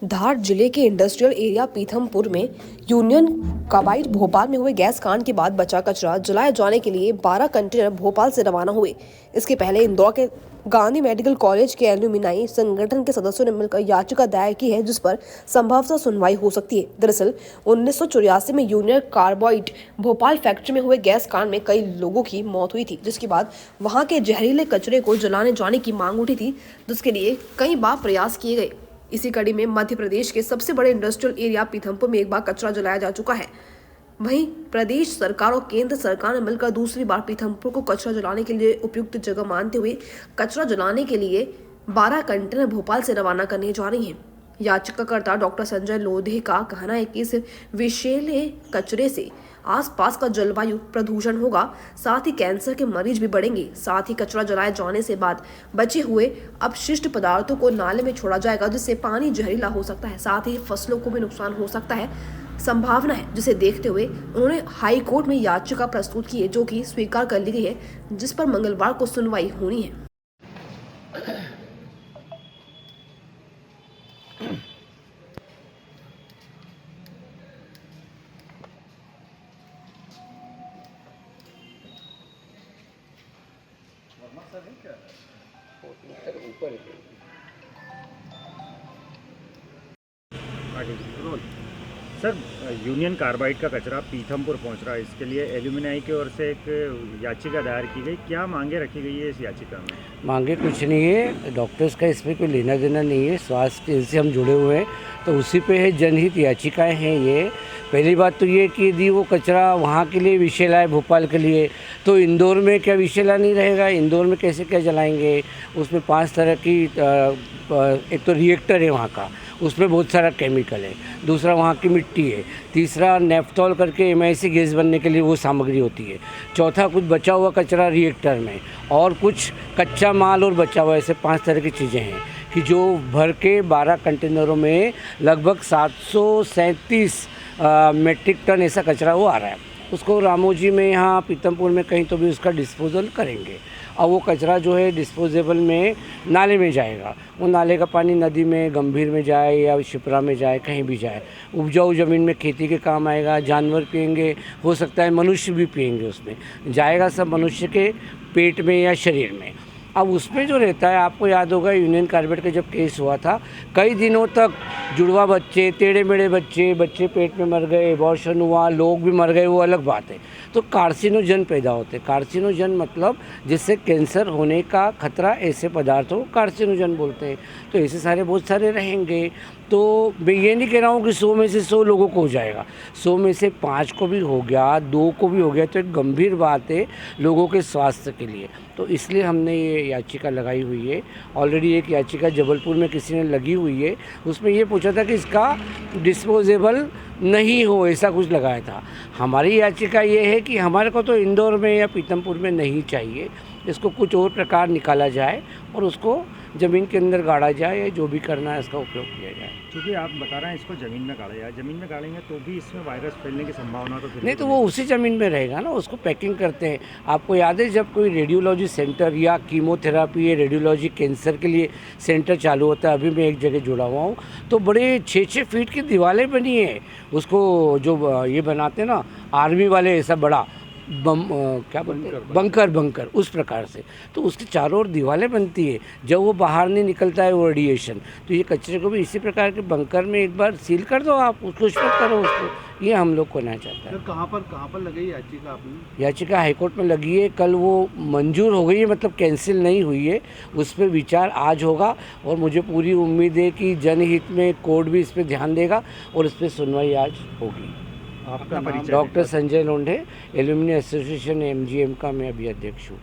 धार जिले के industrial area Pithampur में यूनियन कार्बाइड भोपाल में हुए गैस कांड के बाद बचा कचरा जलाए जाने के लिए 12 कंटेनर भोपाल से रवाना हुए। इसके पहले इंदौर के गांधी मेडिकल कॉलेज के एल्यूमिनाई संगठन के सदस्यों ने मिलकर याचिका दायर की है, जिस पर संभवतः सुनवाई हो सकती है। दरअसल 1984 में यूनियन कार्बाइड भोपाल फैक्ट्री में हुए गैस कांड में कई लोगों की मौत हुई थी, जिसके बाद वहां के जहरीले कचरे को जलाने जाने की मांग उठी थी, जिसके लिए कई बार प्रयास किए गए। इसी कड़ी में मध्य प्रदेश के सबसे बड़े इंडस्ट्रियल एरिया पीथमपुर में एक बार कचरा जलाया जा चुका है। वहीं प्रदेश सरकार और केंद्र सरकार ने मिलकर दूसरी बार पीथमपुर को कचरा जलाने के लिए उपयुक्त जगह मानते हुए कचरा जलाने के लिए 12 कंटेनर भोपाल से रवाना करने जा रही हैं। याचिकाकर्ता डॉक्टर संजय लोढ़े का कहना है कि इस विषैले कचरे से आसपास का जलवायु प्रदूषण होगा, साथ ही कैंसर के मरीज भी बढ़ेंगे। साथ ही कचरा जलाए जाने से बाद बचे हुए अपशिष्ट पदार्थों को नाले में छोड़ा जाएगा, जिससे पानी जहरीला हो सकता है। साथ ही फसलों को भी नुकसान हो सकता है संभावना है, जिसे देखते हुए उन्होंने हाई कोर्ट में याचिका प्रस्तुत की है, जो कि स्वीकार कर ली गई है, जिस पर मंगलवार को सुनवाई होनी है। ऊपर सर, यूनियन कार्बाइड का कचरा पीथमपुर पहुंच रहा है। इसके लिए एल्यूमिनाई की ओर से एक याचिका दायर की गई। क्या मांगे रखी गई है इस याचिका में? मांगे कुछ नहीं है, डॉक्टर्स का इसमें कोई लेना देना नहीं है। स्वास्थ्य से हम जुड़े हुए हैं तो उसी पे है, जनहित याचिकाएं हैं ये। पहली बात तो ये कि यदि वो कचरा वहाँ के लिए विषैला है भोपाल के लिए, तो इंदौर में क्या विषैला नहीं रहेगा? इंदौर में कैसे क्या जलाएंगे? उसमें 5 तरह की एक तो रिएक्टर है वहाँ का, उसमें बहुत सारा केमिकल है। दूसरा वहाँ की मिट्टी है। तीसरा नेफ्थॉल करके एमआईसी गैस बनने के लिए वो सामग्री होती है। चौथा कुछ बचा हुआ कचरा रिएक्टर में, और कुछ कच्चा माल और बचा हुआ, ऐसे 5 तरह की चीज़ें हैं कि जो भर के 12 कंटेनरों में लगभग 737 मेट्रिक टन ऐसा कचरा वो आ रहा है। उसको रामोजी में यहाँ पीथमपुर में कहीं तो भी उसका डिस्पोजल करेंगे, और वो कचरा जो है डिस्पोजेबल में नाले में जाएगा। वो नाले का पानी नदी में, गंभीर में जाए या शिप्रा में जाए, कहीं भी जाए, उपजाऊ ज़मीन में खेती के काम आएगा। जानवर पिएंगे, हो सकता है मनुष्य भी पिएंगे, उसमें जाएगा सब मनुष्य के पेट में या शरीर में। अब उसमें जो रहता है, आपको याद होगा यूनियन कार्बाइड का जब केस हुआ था, कई दिनों तक जुड़वा बच्चे, टेढ़े मेढ़े बच्चे पेट में मर गए, अबॉर्शन हुआ, लोग भी मर गए, वो अलग बात है। तो कार्सिनोजन पैदा होते, कार्सिनोजन मतलब जिससे कैंसर होने का खतरा, ऐसे पदार्थों को कार्सिनोजन बोलते हैं। तो ऐसे सारे बहुत सारे रहेंगे। तो मैं ये नहीं कह रहा हूँ कि 100 में से 100 लोगों को हो जाएगा, 100 में से 5 को भी हो गया, 2 को भी हो गया, तो एक गंभीर बात है लोगों के स्वास्थ्य के लिए। तो इसलिए हमने ये याचिका लगाई हुई है। ऑलरेडी एक याचिका जबलपुर में किसी ने लगी हुई है, उसमें ये पूछा था कि इसका डिस्पोजेबल नहीं हो, ऐसा कुछ लगाया था। हमारी याचिका ये है कि हमारे को तो इंदौर में या पीथमपुर में नहीं चाहिए, इसको कुछ और प्रकार निकाला जाए और उसको ज़मीन के अंदर गाड़ा जाए, या जो भी करना है इसका उपयोग किया जाए। क्योंकि आप बता रहे हैं इसको ज़मीन में गाड़ा जाए, ज़मीन में गाड़ेंगे तो भी इसमें वायरस फैलने की संभावना तो फिर नहीं, तो वो उसी ज़मीन में रहेगा ना, उसको पैकिंग करते हैं। आपको याद है जब कोई रेडियोलॉजी सेंटर या कीमोथेरापी या रेडियोलॉजी कैंसर के लिए सेंटर चालू होता है, अभी मैं एक जगह जुड़ा हुआ हूँ, तो बड़े 6-6 फीट की दीवारें बनी है। उसको जो ये बनाते हैं ना आर्मी वाले, ऐसा बड़ा क्या बोलते हैं, बंकर उस प्रकार से, तो उसके चारों ओर दीवारें बनती है। जब वो बाहर नहीं निकलता है वो रेडिएशन, तो ये कचरे को भी इसी प्रकार के बंकर में एक बार सील कर दो, आप उसको स्टॉप करो उसको। ये हम लोग को ना चाहता है। कहाँ पर लगी याचिका आपने? याचिका हाईकोर्ट में लगी है, कल वो मंजूर हो गई है, मतलब कैंसिल नहीं हुई है। उस पर विचार आज होगा, और मुझे पूरी उम्मीद है कि जनहित में कोर्ट भी इस पर ध्यान देगा और इस पर सुनवाई आज होगी। आपका परिचय? Doctor Sanjay Lodhe, alumni association MGM का मैं अभी अध्यक्ष हूँ।